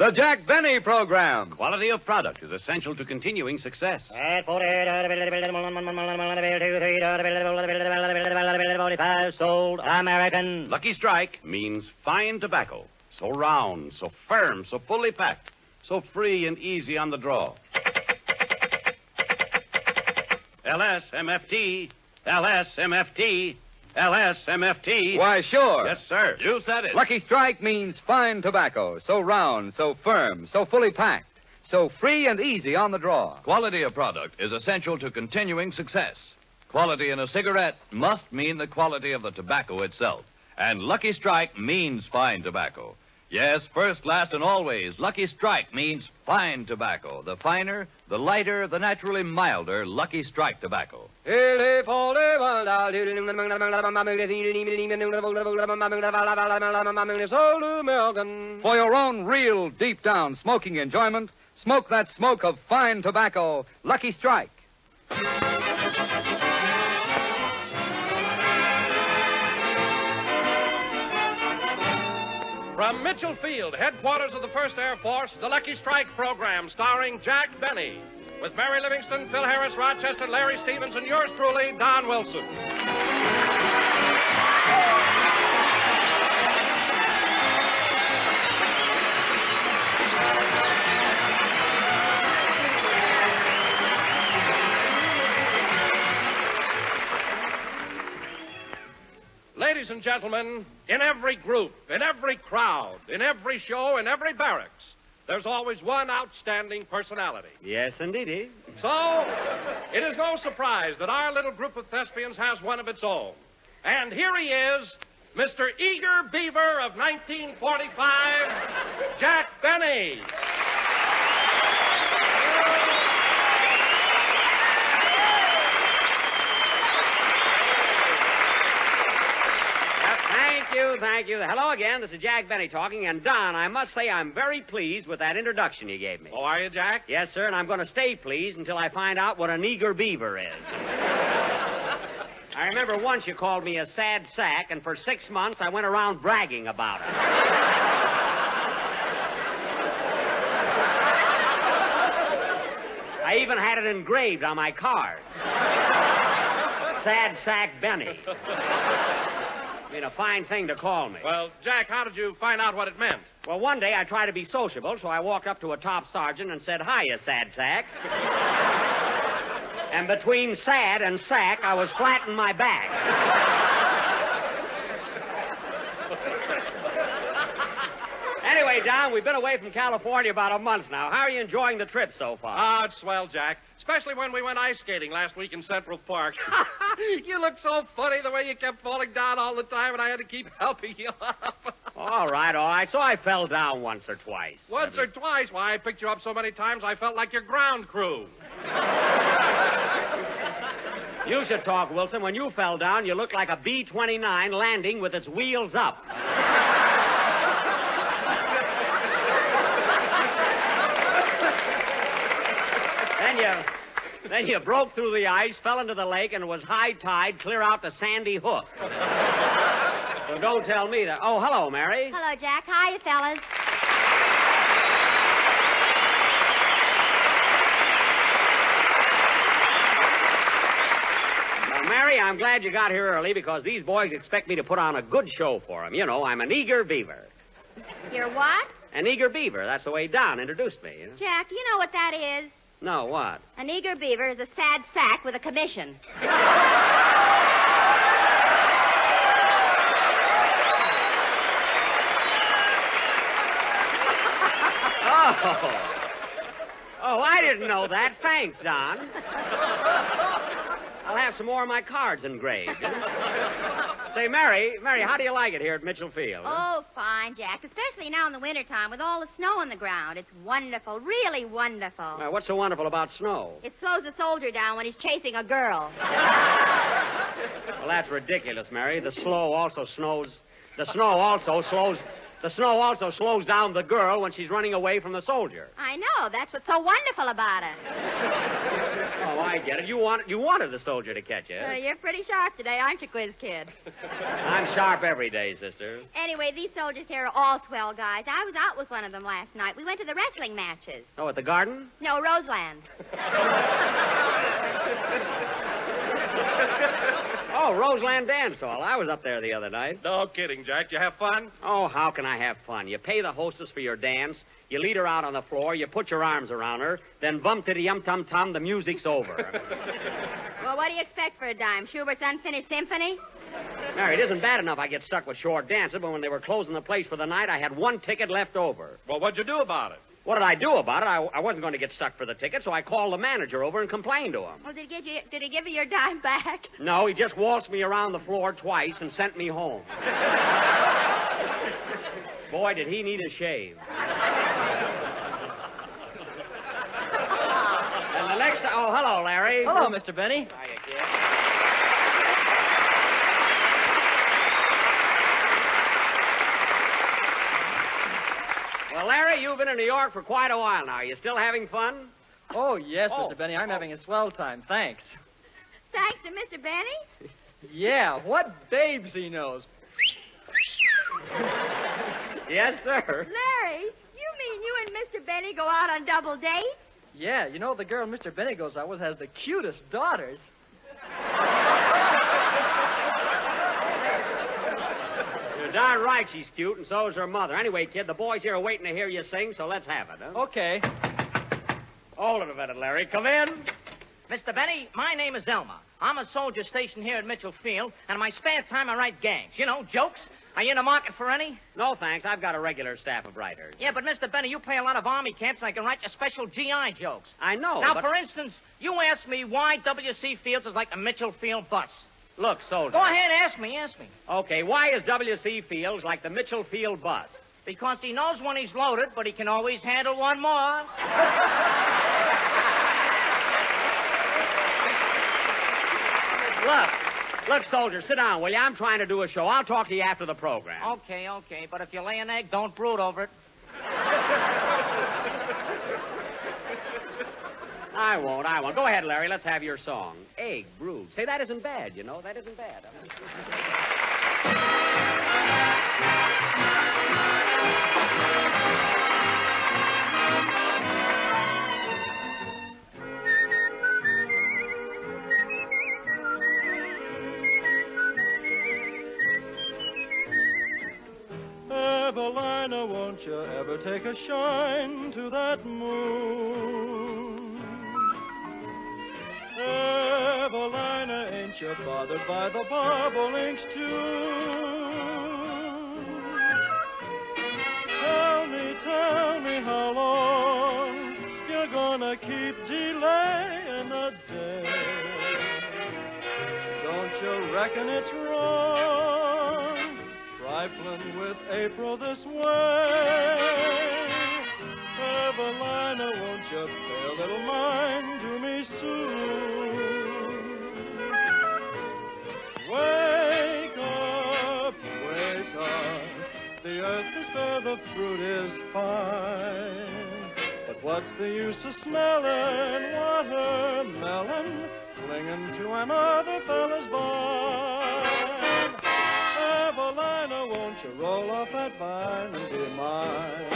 The Jack Benny Program. Quality of product is essential to continuing success. Sold American. Lucky Strike means fine tobacco. So round, so firm, so fully packed, so free and easy on the draw. LSMFT, LSMFT, LSMFT. Why, sure. Yes, sir. You said it. Lucky Strike means fine tobacco, so round, so firm, so fully packed, so free and easy on the draw. Quality of product is essential to continuing success. Quality in a cigarette must mean the quality of the tobacco itself. And Lucky Strike means fine tobacco. Yes, first, last, and always, Lucky Strike means fine tobacco. The finer, the lighter, the naturally milder Lucky Strike tobacco. For your own real, deep-down smoking enjoyment, smoke that smoke of fine tobacco, Lucky Strike. From Mitchell Field, headquarters of the 1st Air Force, the Lucky Strike program starring Jack Benny. With Mary Livingston, Phil Harris, Rochester, Larry Stevens, and yours truly, Don Wilson. Ladies and gentlemen, in every group, in every crowd, in every show, in every barracks, there's always one outstanding personality. Yes, indeedy. So, it is no surprise that our little group of thespians has one of its own. And here he is, Mr. Eager Beaver of 1945, Jack Benny. Thank you. Hello again. This is Jack Benny talking. And, Don, I must say I'm very pleased with that introduction you gave me. Oh, are you, Jack? Yes, sir, and I'm going to stay pleased until I find out what an eager beaver is. I remember once you called me a sad sack, and for 6 months I went around bragging about it. I even had it engraved on my card. Sad Sack Benny. I mean, a fine thing to call me. Well, Jack, how did you find out what it meant? Well, one day I tried to be sociable, so I walked up to a top sergeant and said, "Hiya, sad sack." And between sad and sack, I was flat in my back. Anyway, Don, we've been away from California about a month now. How are you enjoying the trip so far? Ah, it's swell, Jack. Especially when we went ice skating last week in Central Park. You looked so funny the way you kept falling down all the time, and I had to keep helping you up. All right. So I fell down once or twice. Once or twice? Why, I picked you up so many times I felt like your ground crew. You should talk, Wilson. When you fell down, you looked like a B-29 landing with its wheels up. Then you broke through the ice, fell into the lake, and it was high tide clear out to Sandy Hook. So don't tell me that. Oh, hello, Mary. Hello, Jack. Hiya, fellas. Well, Mary, I'm glad you got here early because these boys expect me to put on a good show for them. You know, I'm an eager beaver. You're what? An eager beaver. That's the way Don introduced me. You know? Jack, do you know what that is? No, what? An eager beaver is a sad sack with a commission. Oh, I didn't know that. Thanks, Don. I'll have some more of my cards engraved. Say, Mary, how do you like it here at Mitchell Field? Oh, fine, Jack. Especially now in the wintertime with all the snow on the ground. It's wonderful, really wonderful. What's so wonderful about snow? It slows a soldier down when he's chasing a girl. Well, that's ridiculous, Mary. The snow also slows... The snow also slows down the girl when she's running away from the soldier. I know. That's what's so wonderful about it. Oh, I get it. You wanted the soldier to catch you. You're pretty sharp today, aren't you, Quiz Kid? I'm sharp every day, sister. Anyway, these soldiers here are all swell guys. I was out with one of them last night. We went to the wrestling matches. Oh, at the garden? No, Roseland. Oh, Roseland dance hall. I was up there the other night. No kidding, Jack. You have fun? Oh, how can I have fun? You pay the hostess for your dance, you lead her out on the floor, you put your arms around her, then bump to the yum-tum-tum, the music's over. Well, what do you expect for a dime? Schubert's Unfinished Symphony? Mary, it isn't bad enough I get stuck with short dances, but when they were closing the place for the night, I had one ticket left over. Well, what'd you do about it? What did I do about it? I wasn't going to get stuck for the ticket, so I called the manager over and complained to him. Well, did he give you your dime back? No, he just waltzed me around the floor twice and sent me home. Boy, did he need a shave. And the next... Oh, hello, Larry. Hello, Mr. Benny. Hiya, kid. Well, Larry, you've been in New York for quite a while now. Are you still having fun? Oh, yes, Oh. Mr. Benny. I'm having a swell time. Thanks. Thanks to Mr. Benny? Yeah, what babes he knows. Yes, sir. Larry, you mean you and Mr. Benny go out on double dates? Yeah, you know, the girl Mr. Benny goes out with has the cutest daughters. You're darn right she's cute, and so is her mother. Anyway, kid, the boys here are waiting to hear you sing, so let's have it, huh? Okay. Hold it a minute, Larry. Come in. Mr. Benny, my name is Elmer. I'm a soldier stationed here at Mitchell Field, and in my spare time I write gags. You know, jokes. Are you in the market for any? No, thanks. I've got a regular staff of writers. Yeah, but Mr. Benny, you play a lot of army camps, and I can write you special GI jokes. I know, Now, but... for instance, you asked me why W.C. Fields is like a Mitchell Field bus. Look, soldier. Go ahead, ask me. Okay, why is W.C. Fields like the Mitchell Field bus? Because he knows when he's loaded, but he can always handle one more. Look, soldier, sit down, will you? I'm trying to do a show. I'll talk to you after the program. Okay, but if you lay an egg, don't brood over it. I won't. Go ahead, Larry. Let's have your song. Egg, brood. Say, that isn't bad, you know. That isn't bad. Evelina, won't you ever take a shine to that moon? Evelina, ain't you bothered by the bobolink's tune? Tell me how long you're gonna keep delaying the day. Don't you reckon it's wrong, trifling with April this way? Evelina, won't you pay a little mind to me soon? Wake up, the earth is bare, the fruit is fine. But what's the use of smelling watermelon, clinging to another fella's vine? Evelina, won't you roll off that vine and be mine?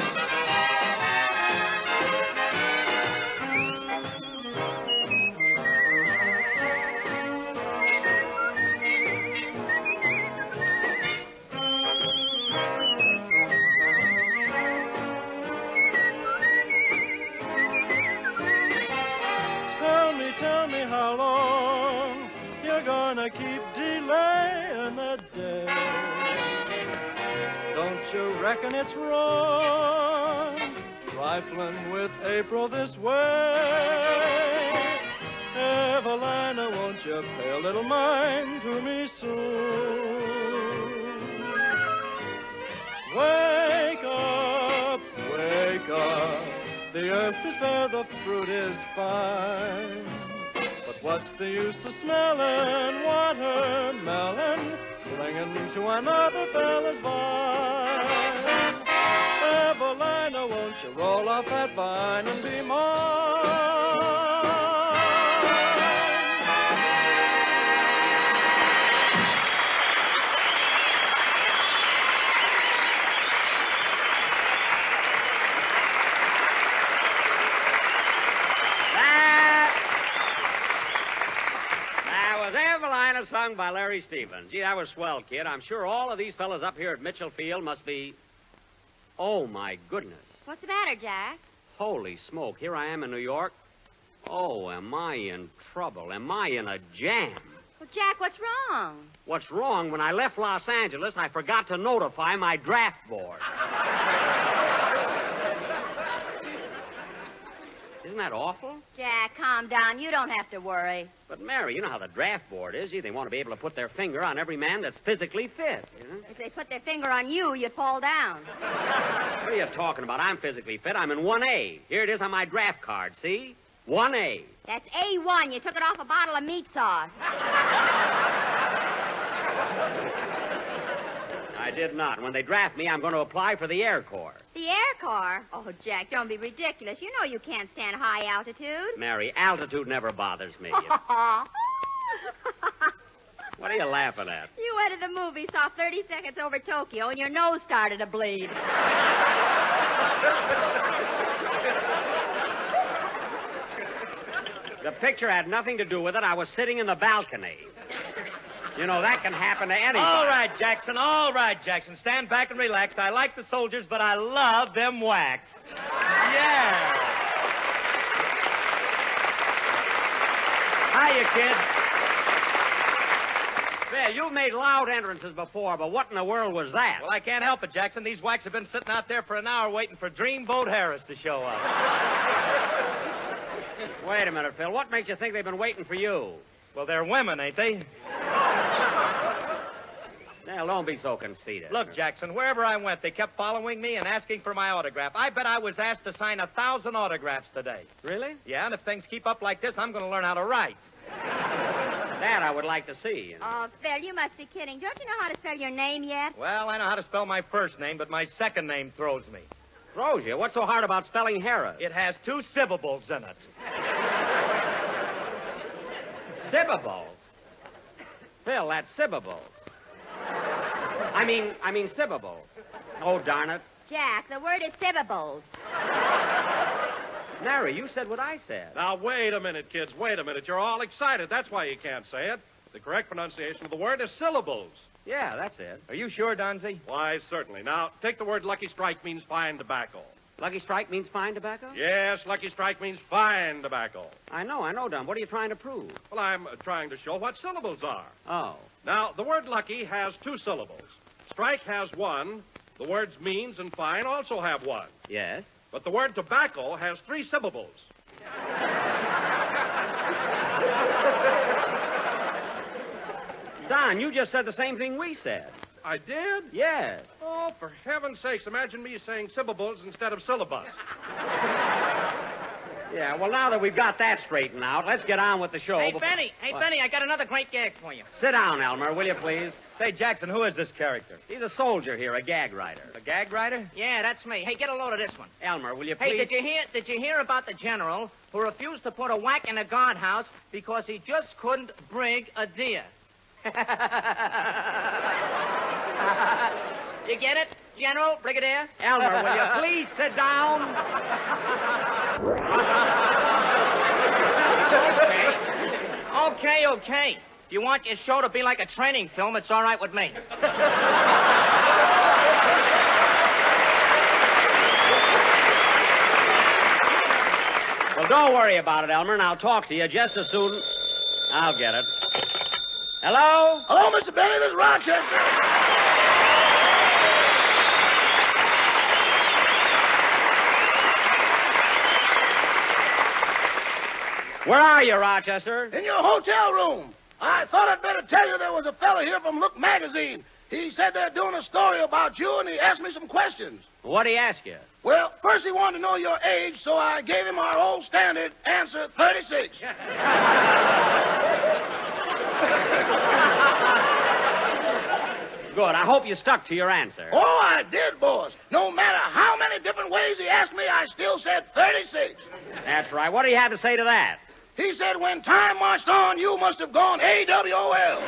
Tell me how long you're gonna keep delaying the day. Don't you reckon it's wrong, trifling with April this way? Evelina, won't you pay a little mind to me soon? Wake up, the earth is bare, the fruit is fine. But what's the use of smelling watermelon, clinging to another fella's vine? she'll roll off that vine and be mine. Sung by Larry Stevens. Gee, that was swell, kid. I'm sure all of these fellas up here at Mitchell Field must be... Oh, my goodness. What's the matter, Jack? Holy smoke. Here I am in New York. Oh, am I in trouble? Am I in a jam? Well, Jack, what's wrong? What's wrong? When I left Los Angeles, I forgot to notify my draft board. Isn't that awful? Jack, calm down. You don't have to worry. But, Mary, you know how the draft board is. They want to be able to put their finger on every man that's physically fit. You know? If they put their finger on you, you'd fall down. What are you talking about? I'm physically fit. I'm in 1A. Here it is on my draft card, see? 1A. That's A1. You took it off a bottle of meat sauce. I did not. When they draft me, I'm going to apply for the Air Corps. The Air Corps? Oh, Jack, don't be ridiculous. You know you can't stand high altitude. Mary, altitude never bothers me. What are you laughing at? You went to the movie, saw 30 Seconds Over Tokyo, and your nose started to bleed. The picture had nothing to do with it. I was sitting in the balcony. You know, that can happen to anybody. All right, Jackson. Stand back and relax. I like the soldiers, but I love them whacks. Yeah. Hiya, kid. There, you've made loud entrances before, but what in the world was that? Well, I can't help it, Jackson. These whacks have been sitting out there for an hour waiting for Dreamboat Harris to show up. Wait a minute, Phil. What makes you think they've been waiting for you? Well, they're women, ain't they? Now, don't be so conceited. Look, Jackson, wherever I went, they kept following me and asking for my autograph. I bet I was asked to sign 1,000 autographs today. Really? Yeah, and if things keep up like this, I'm going to learn how to write. That I would like to see. You know. Oh, Phil, you must be kidding. Don't you know how to spell your name yet? Well, I know how to spell my first name, but my second name throws me. Throws you? What's so hard about spelling Harris? It has 2 syllables in it. Syllables? Phil, that's syllables. I mean syllables. Oh, darn it. Jack, the word is syllables. Mary, you said what I said. Now, wait a minute, kids. Wait a minute. You're all excited. That's why you can't say it. The correct pronunciation of the word is syllables. Yeah, that's it. Are you sure, Donzie? Why, certainly. Now, take the word Lucky Strike means fine tobacco. Lucky Strike means fine tobacco? Yes, Lucky Strike means fine tobacco. I know, Don. What are you trying to prove? Well, I'm trying to show what syllables are. Oh. Now, the word lucky has 2 syllables. Strike has 1. The words means and fine also have 1. Yes? But the word tobacco has 3 syllables. Don, you just said the same thing we said. I did? Yes. Oh, for heaven's sakes, imagine me saying syllables instead of syllabus. Yeah, well, now that we've got that straightened out, let's get on with the show. Hey, Benny, I got another great gag for you. Sit down, Elmer, will you, please? Say, Jackson, who is this character? He's a soldier here, a gag writer. A gag writer? Yeah, that's me. Hey, get a load of this one. Elmer, will you please? Hey, did you hear about the general who refused to put a whack in a guardhouse because he just couldn't brig a deer? You get it, General, Brigadier? Elmer, will you please sit down? Okay. If you want your show to be like a training film, it's all right with me. Well, don't worry about it, Elmer, and I'll talk to you just as soon... I'll get it. Hello? Hello, Mr. Benny. This is Rochester. Where are you, Rochester? In your hotel room. I thought I'd better tell you there was a fella here from Look magazine. He said they're doing a story about you, and he asked me some questions. What'd he ask you? Well, first he wanted to know your age, so I gave him our old standard answer, 36. Good. I hope you stuck to your answer. Oh, I did, boss. No matter how many many different ways he asked me, I still said 36. That's right. What do you have to say to that? He said, when time marched on, you must have gone AWOL.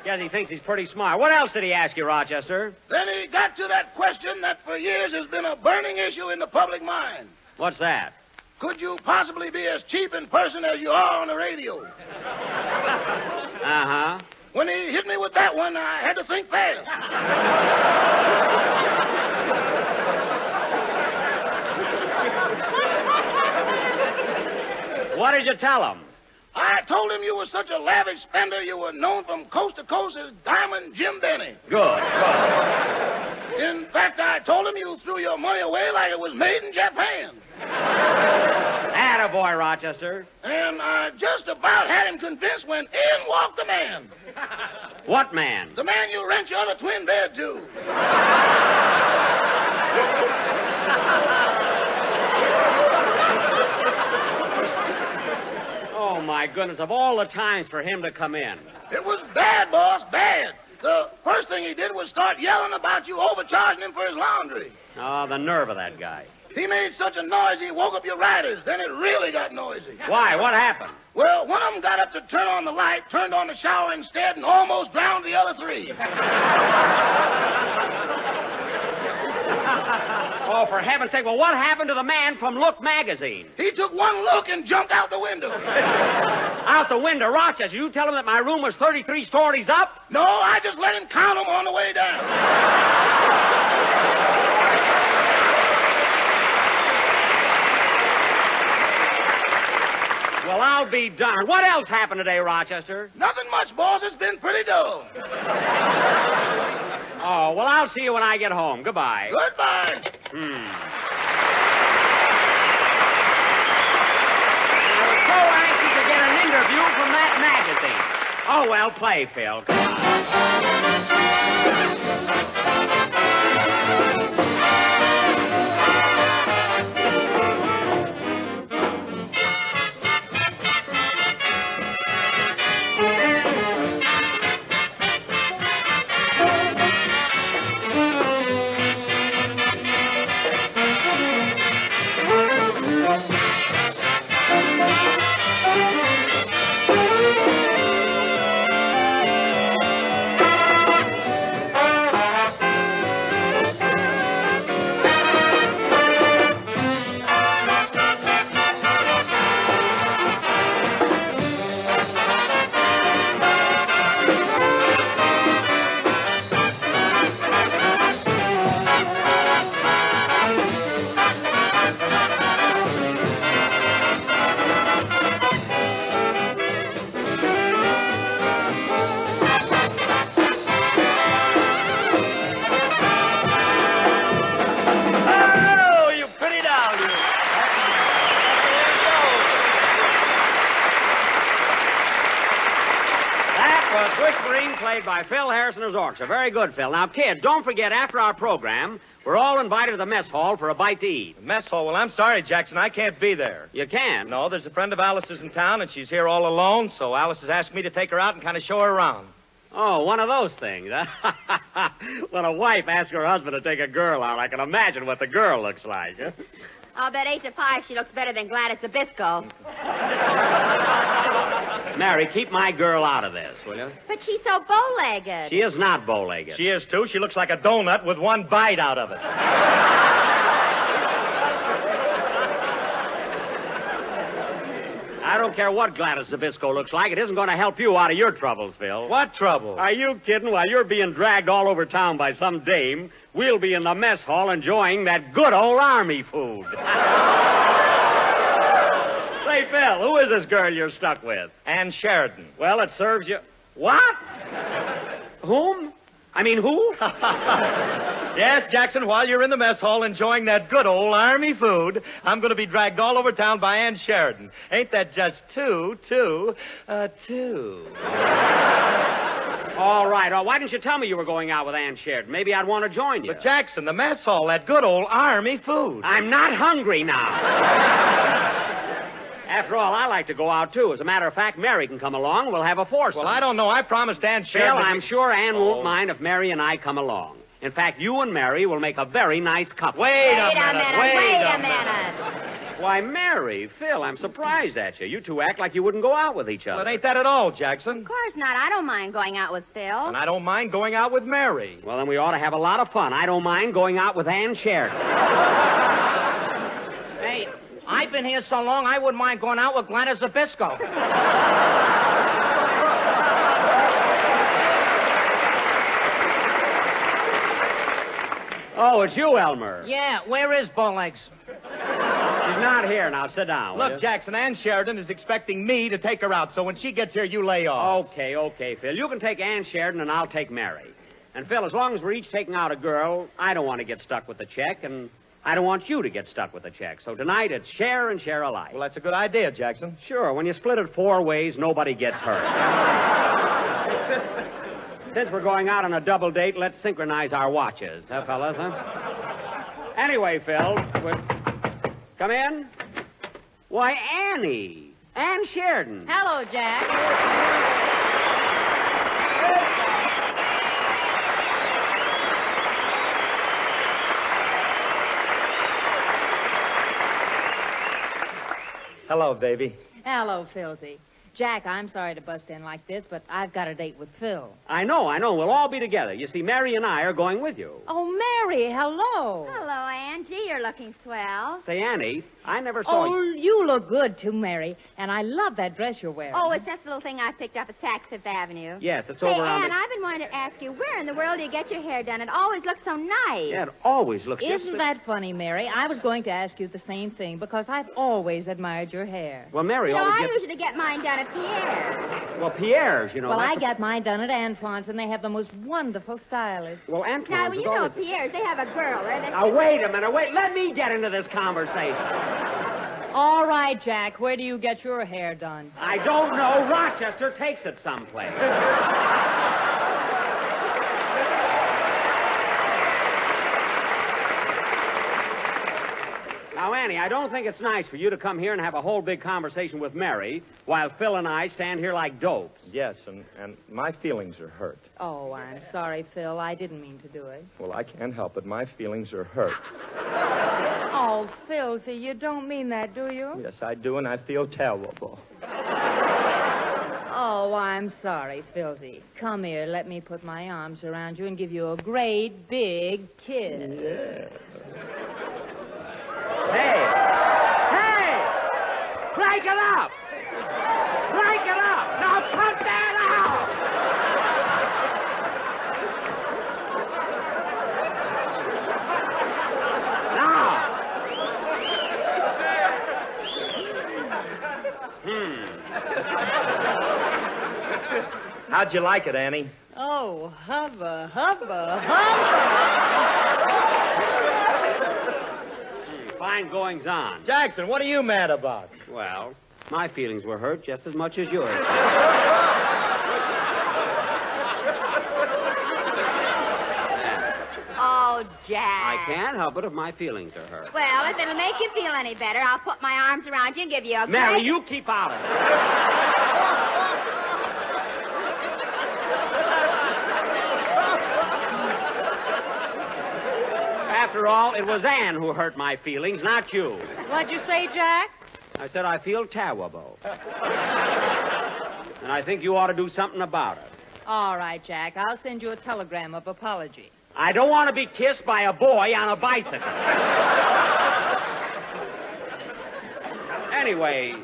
Guess he thinks he's pretty smart. What else did he ask you, Rochester? Then he got to that question that for years has been a burning issue in the public mind. What's that? Could you possibly be as cheap in person as you are on the radio? Uh-huh. When he hit me with that one, I had to think fast. What did you tell him? I told him you were such a lavish spender you were known from coast to coast as Diamond Jim Benny. Good. In fact, I told him you threw your money away like it was made in Japan. Attaboy, Rochester. And I just about had him convinced when in walked the man. What man? The man you rent your other twin bed to. Oh, my goodness, of all the times for him to come in. It was bad, boss, bad. The first thing he did was start yelling about you overcharging him for his laundry. Oh, the nerve of that guy. He made such a noise he woke up your riders. Then it really got noisy. Why? What happened? Well, one of them got up to turn on the light, turned on the shower instead, and almost drowned the other three. Oh, for heaven's sake, well, what happened to the man from Look magazine? He took one look and jumped out the window. Out the window, Rochester. You tell him that my room was 33 stories up? No, I just let him count them on the way down. Well, I'll be darned. What else happened today, Rochester? Nothing much, boss. It's been pretty dull. Oh, well, I'll see you when I get home. Goodbye. Goodbye. I was so anxious to get an interview from that magazine. Oh, well, play, Phil. Come on. By Phil Harrison and his orchestra. Very good, Phil. Now, kids, don't forget, after our program, we're all invited to the mess hall for a bite to eat. The mess hall? Well, I'm sorry, Jackson. I can't be there. You can? No, there's a friend of Alice's in town, and she's here all alone, so Alice has asked me to take her out and kind of show her around. Oh, one of those things. When a wife asks her husband to take a girl out, I can imagine what the girl looks like. I'll bet 8 to 5 she looks better than Gladys Zabisco. Mary, keep my girl out of this, will you? But she's so bow-legged. She is not bow-legged. She is, too. She looks like a donut with one bite out of it. I don't care what Gladys Zabisco looks like. It isn't going to help you out of your troubles, Phil. What trouble? Are you kidding? While you're being dragged all over town by some dame, we'll be in the mess hall enjoying that good old army food. Say, Phil, who is this girl you're stuck with? Ann Sheridan. Well, it serves you... What? Whom? I mean, who? Yes, Jackson, while you're in the mess hall enjoying that good old army food, I'm going to be dragged all over town by Ann Sheridan. Ain't that just two? All right. Why didn't you tell me you were going out with Ann Sheridan? Maybe I'd want to join you. But, Jackson, the mess hall, that good old army food. I'm not hungry now. After all, I like to go out, too. As a matter of fact, Mary can come along. We'll have a foursome. Well, I don't know. I promised Aunt Phil, Sheridan... I'm sure Ann won't mind if Mary and I come along. In fact, you and Mary will make a very nice couple. Wait a minute. Why, Mary, Phil, I'm surprised at you. You two act like you wouldn't go out with each other. Well, it ain't that at all, Jackson. Of course not. I don't mind going out with Phil. And I don't mind going out with Mary. Well, then we ought to have a lot of fun. I don't mind going out with Ann Sheridan. Hey, I've been here so long, I wouldn't mind going out with Glenna Zabisco. Oh, it's you, Elmer. Yeah, where is Bowlegs? She's not here. Now, sit down. Look, Jackson, Ann Sheridan is expecting me to take her out, so when she gets here, you lay off. Okay, Phil. You can take Ann Sheridan, and I'll take Mary. And, Phil, as long as we're each taking out a girl, I don't want to get stuck with the check, and I don't want you to get stuck with the check. So tonight, it's share and share alike. Well, that's a good idea, Jackson. Sure. When you split it 4 ways, nobody gets hurt. Since we're going out on a double date, let's synchronize our watches. Huh, fellas, huh? Anyway, Phil, come in. Why, Annie. Ann Sheridan. Hello, Jack. Hello, baby. Hello, Philzy. Jack, I'm sorry to bust in like this, but I've got a date with Phil. I know. We'll all be together. You see, Mary and I are going with you. Oh, Mary, hello. Hello, Angie. You're looking swell. Say, Annie, I never saw Oh, you. you look good, too, Mary. And I love that dress you're wearing. Oh, it's that little thing I picked up at Saks Fifth Avenue. Yes, it's Say, over on Ann, I've been wanting to ask you, where in the world do you get your hair done? It always looks so nice. Yeah, it always looks just... Isn't that funny, Mary? I was going to ask you the same thing because I've always admired your hair. Well, Mary You know, always I gets... usually get mine done at Pierre. Well, Pierre's, you know. Well, that's I got mine done at Antoine's, and they have the most wonderful stylists. Well, Antoine's Now, is you know always... Pierre's, they have a girl there. Now, wait a minute. Let me get into this conversation. All right, Jack, where do you get your hair done? I don't know. Rochester takes it someplace. Now, Annie, I don't think it's nice for you to come here and have a whole big conversation with Mary while Phil and I stand here like dopes. Yes, and my feelings are hurt. Oh, I'm sorry, Phil. I didn't mean to do it. Well, I can't help it. My feelings are hurt. Oh, Phil, see, you don't mean that, do you? Yes, I do, and I feel terrible. Oh, I'm sorry, Philzy. Come here, let me put my arms around you and give you a great big kiss. Yeah. Hey! Crank it up! Crank it up! Now cut that out! Now. How'd you like it, Annie? Oh, hubba, hubba, hubba! Fine goings on. Jackson, what are you mad about? Well, my feelings were hurt just as much as yours. Oh, Jack. I can't help it if my feelings are hurt. Well, if it'll make you feel any better, I'll put my arms around you and give you a Mary, kiss. you keep out of it. After all, it was Ann who hurt my feelings, not you. What'd you say, Jack? I said I feel terrible. And I think you ought to do something about it. All right, Jack. I'll send you a telegram of apology. I don't want to be kissed by a boy on a bicycle. Anyway,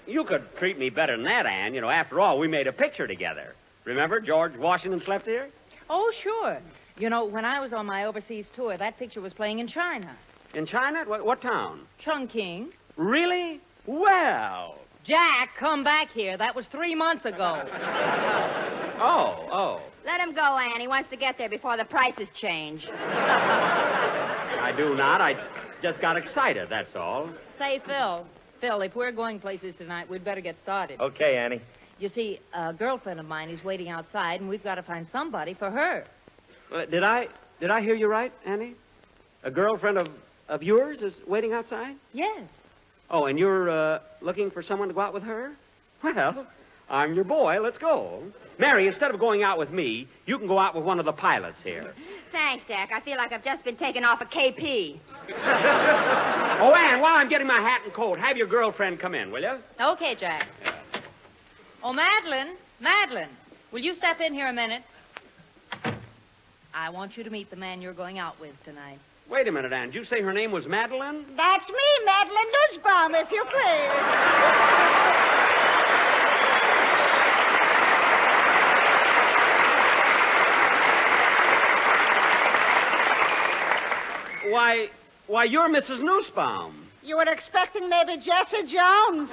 you could treat me better than that, Ann. You know, after all, we made a picture together. Remember George Washington Slept Here? Oh, sure. You know, when I was on my overseas tour, that picture was playing in China. In China? What town? Chongqing. Really? Well. Jack, come back here. That was 3 months ago. Oh. Let him go, Ann. He wants to get there before the prices change. I do not. I just got excited, that's all. Say, Phil, if we're going places tonight, we'd better get started. Okay, Annie. You see, a girlfriend of mine is waiting outside, and we've got to find somebody for her. Did I hear you right, Annie? A girlfriend of yours is waiting outside? Yes. Oh, and you're looking for someone to go out with her? Well, I'm your boy. Let's go. Mary, instead of going out with me, you can go out with one of the pilots here. Thanks, Jack. I feel like I've just been taken off a KP. Oh, Ann, while I'm getting my hat and coat, have your girlfriend come in, will you? Okay, Jack. Oh, Madeline, will you step in here a minute? I want you to meet the man you're going out with tonight. Wait a minute, Ann. Did you say her name was Madeline? That's me, Madeline Nussbaum, if you please. Why, you're Mrs. Nussbaum. You were expecting maybe Jesse Jones.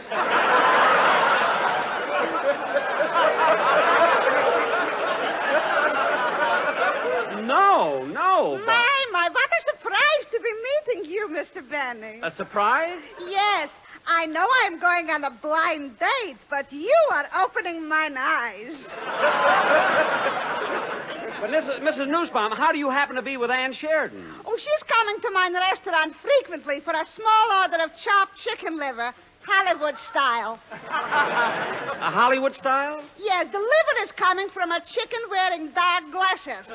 No. My, what a surprise to be meeting you, Mr. Benny. A surprise? Yes. I know I'm going on a blind date, but you are opening mine eyes. But Mrs. Nussbaum, how do you happen to be with Ann Sheridan? Oh, she's coming to my restaurant frequently for a small order of chopped chicken liver, Hollywood style. A Hollywood style? Yes, the liver is coming from a chicken wearing dark glasses.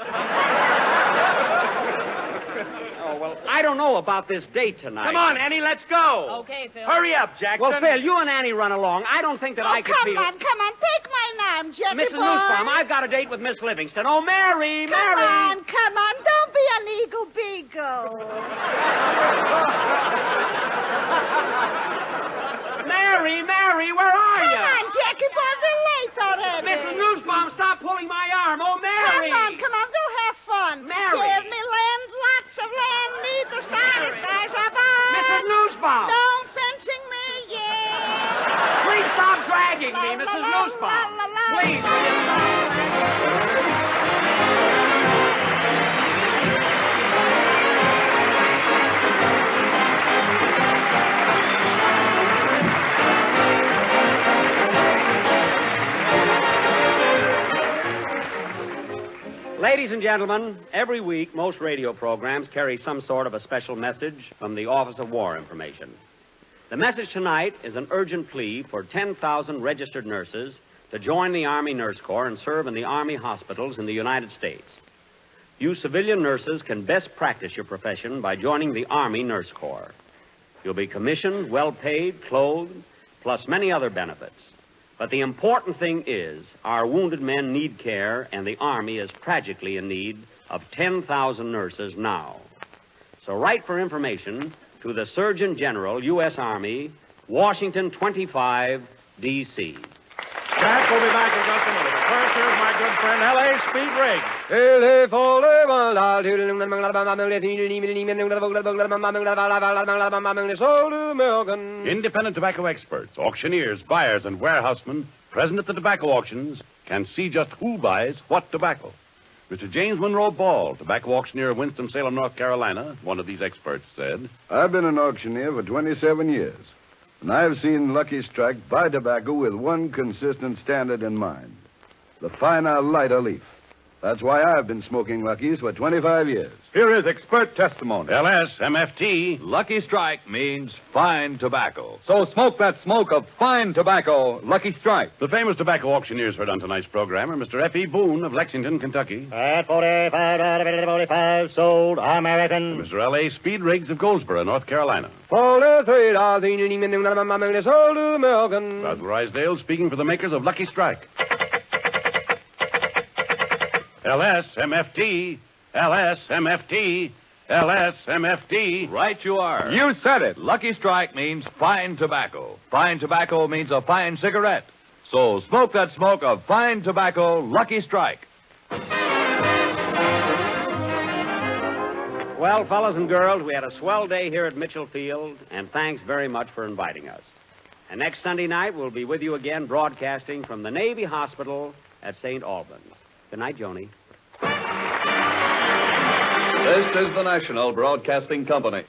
Oh, well, I don't know about this date tonight. Come on, Annie, let's go. Okay, Phil. Hurry up, Jackson. Well, Phil, you and Annie run along. I don't think that I could feel... Come on, take my arm, Jackie Mrs. boy. Nussbaum, I've got a date with Miss Livingston. Oh, Mary. Come on, don't be an eagle beagle. Mary, where are you? Come on, Jackie boy, we're late already. Mrs. Nussbaum, stop pulling my arm. Oh, Mary. Come on, we'll have fun. Mary. Give me land, lots of land, need the skies above. Mrs. Nussbaum. Don't fencing me, yeah. Please stop dragging me, Mrs. Nussbaum. Please. Ladies and gentlemen, every week most radio programs carry some sort of a special message from the Office of War Information. The message tonight is an urgent plea for 10,000 registered nurses to join the Army Nurse Corps and serve in the Army hospitals in the United States. You civilian nurses can best practice your profession by joining the Army Nurse Corps. You'll be commissioned, well paid, clothed, plus many other benefits. But the important thing is our wounded men need care, and the Army is tragically in need of 10,000 nurses now. So write for information to the Surgeon General, U.S. Army, Washington 25, D.C. Jack will be back in just a minute. But first, here's my good friend, L.A. Speed Riggs. Independent tobacco experts, auctioneers, buyers, and warehousemen present at the tobacco auctions can see just who buys what tobacco. Mr. James Monroe Ball, tobacco auctioneer of Winston-Salem, North Carolina, one of these experts, said, I've been an auctioneer for 27 years, and I've seen Lucky Strike buy tobacco with one consistent standard in mind: the finer, lighter leaf. That's why I've been smoking Lucky's for 25 years. Here is expert testimony. LSMFT. Lucky Strike means fine tobacco. So smoke that smoke of fine tobacco, Lucky Strike. The famous tobacco auctioneers heard on tonight's program are Mr. F.E. Boone of Lexington, Kentucky. At 45, sold American. Mr. L.A. Speed Riggs of Goldsboro, North Carolina. $43, sold American. Basil Rysdale speaking for the makers of Lucky Strike. LSMFT, LSMFT, LSMFT. Right you are. You said it. Lucky Strike means fine tobacco. Fine tobacco means a fine cigarette. So smoke that smoke of fine tobacco, Lucky Strike. Well, fellas and girls, we had a swell day here at Mitchell Field, and thanks very much for inviting us. And next Sunday night, we'll be with you again broadcasting from the Navy Hospital at St. Albans. Good night, Joni. This is the National Broadcasting Company.